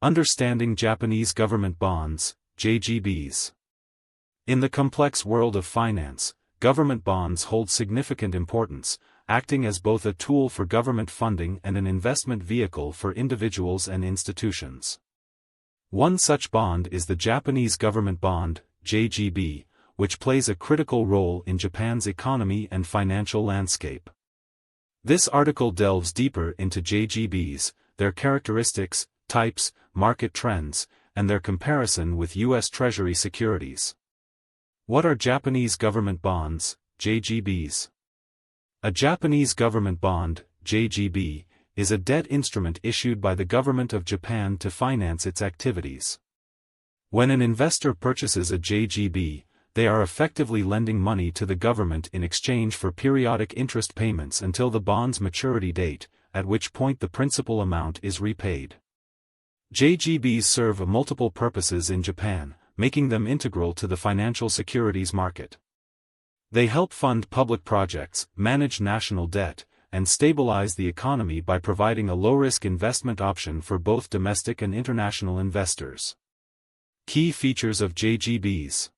Understanding Japanese Government Bonds, JGBs. In the complex world of finance, government bonds hold significant importance, acting as both a tool for government funding and an investment vehicle for individuals and institutions. One such bond is the Japanese Government Bond, JGB, which plays a critical role in Japan's economy and financial landscape. This article delves deeper into JGBs, their characteristics, types, market trends, and their comparison with U.S. Treasury securities. What are Japanese government bonds, JGBs? A Japanese government bond, JGB, is a debt instrument issued by the government of Japan to finance its activities. When an investor purchases a JGB, they are effectively lending money to the government in exchange for periodic interest payments until the bond's maturity date, at which point the principal amount is repaid. JGBs serve multiple purposes in Japan, making them integral to the financial securities market. They help fund public projects, manage national debt, and stabilize the economy by providing a low-risk investment option for both domestic and international investors. Key features of JGBs.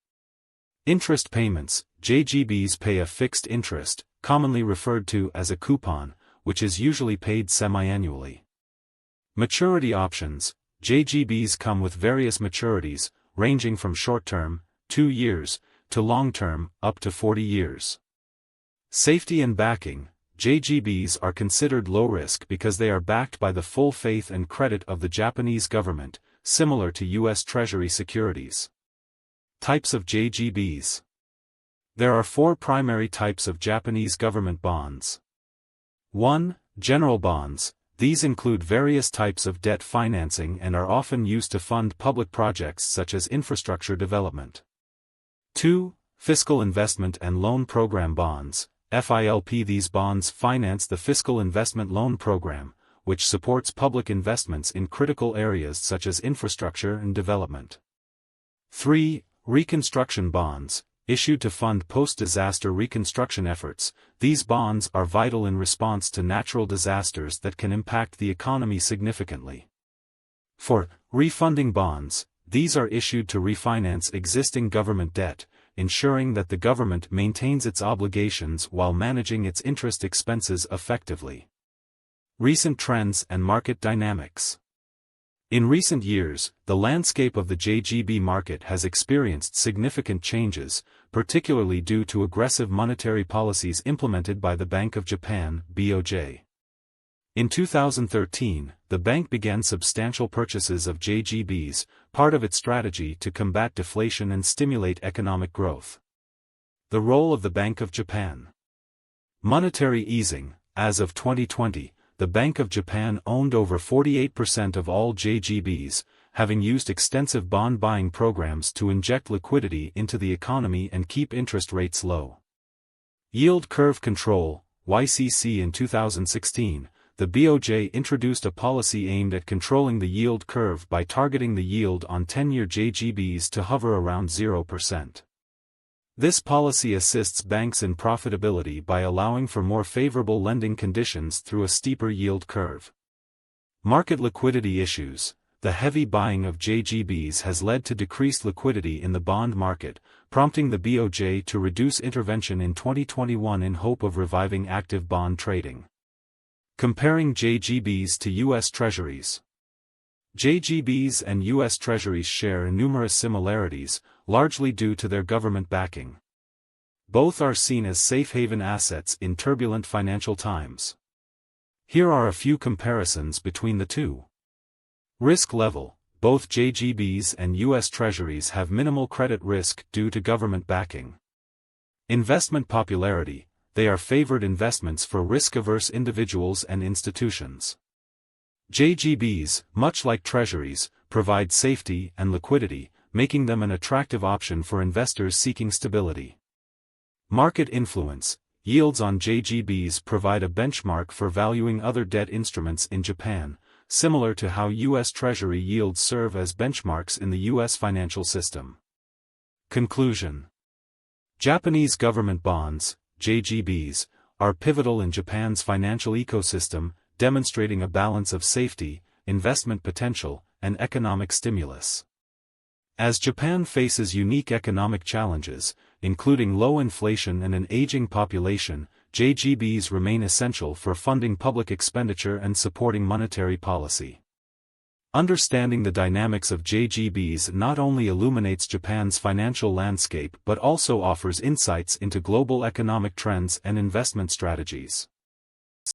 Interest payments. JGBs pay a fixed interest, commonly referred to as a coupon, which is usually paid semi-annually. Maturity options. JGBs come with various maturities, ranging from short-term, 2 years, to long-term, up to 40 years. Safety and backing. JGBs are considered low-risk because they are backed by the full faith and credit of the Japanese government, similar to U.S. Treasury securities. Types of JGBs. There are 4 primary types of Japanese government bonds. 1. General bonds. These include various types of debt financing and are often used to fund public projects such as infrastructure development. 2. Fiscal Investment and Loan Program bonds, FILP. These bonds finance the Fiscal Investment Loan Program, which supports public investments in critical areas such as infrastructure and development. 3. Reconstruction bonds, issued to fund post-disaster reconstruction efforts. These bonds are vital in response to natural disasters that can impact the economy significantly. 4. Refunding bonds. These are issued to refinance existing government debt, ensuring that the government maintains its obligations while managing its interest expenses effectively. Recent trends and market dynamics. In recent years, the landscape of the JGB market has experienced significant changes, particularly due to aggressive monetary policies implemented by the Bank of Japan, BOJ. In 2013, the bank began substantial purchases of JGBs, part of its strategy to combat deflation and stimulate economic growth. The role of the Bank of Japan. Monetary easing. As of 2020, the Bank of Japan owned over 48% of all JGBs, having used extensive bond buying programs to inject liquidity into the economy and keep interest rates low. Yield curve control, YCC. In 2016, the BOJ introduced a policy aimed at controlling the yield curve by targeting the yield on 10-year JGBs to hover around 0%. This policy assists banks in profitability by allowing for more favorable lending conditions through a steeper yield curve. Market liquidity issues. The heavy buying of JGBs has led to decreased liquidity in the bond market, prompting the BOJ to reduce intervention in 2021 in hope of reviving active bond trading. Comparing JGBs to U.S. Treasuries. JGBs and U.S. Treasuries share numerous similarities, largely due to their government backing. Both are seen as safe haven assets in turbulent financial times. Here are a few comparisons between the two. Risk level. Both JGBs and U.S. Treasuries have minimal credit risk due to government backing. Investment popularity. They are favored investments for risk-averse individuals and institutions. JGBs, much like Treasuries, provide safety and liquidity, making them an attractive option for investors seeking stability. Market influence. Yields on JGBs provide a benchmark for valuing other debt instruments in Japan, similar to how U.S. Treasury yields serve as benchmarks in the U.S. financial system. Conclusion. Japanese government bonds, JGBs, are pivotal in Japan's financial ecosystem, demonstrating a balance of safety, investment potential, and economic stimulus. As Japan faces unique economic challenges, including low inflation and an aging population, JGBs remain essential for funding public expenditure and supporting monetary policy. Understanding the dynamics of JGBs not only illuminates Japan's financial landscape but also offers insights into global economic trends and investment strategies.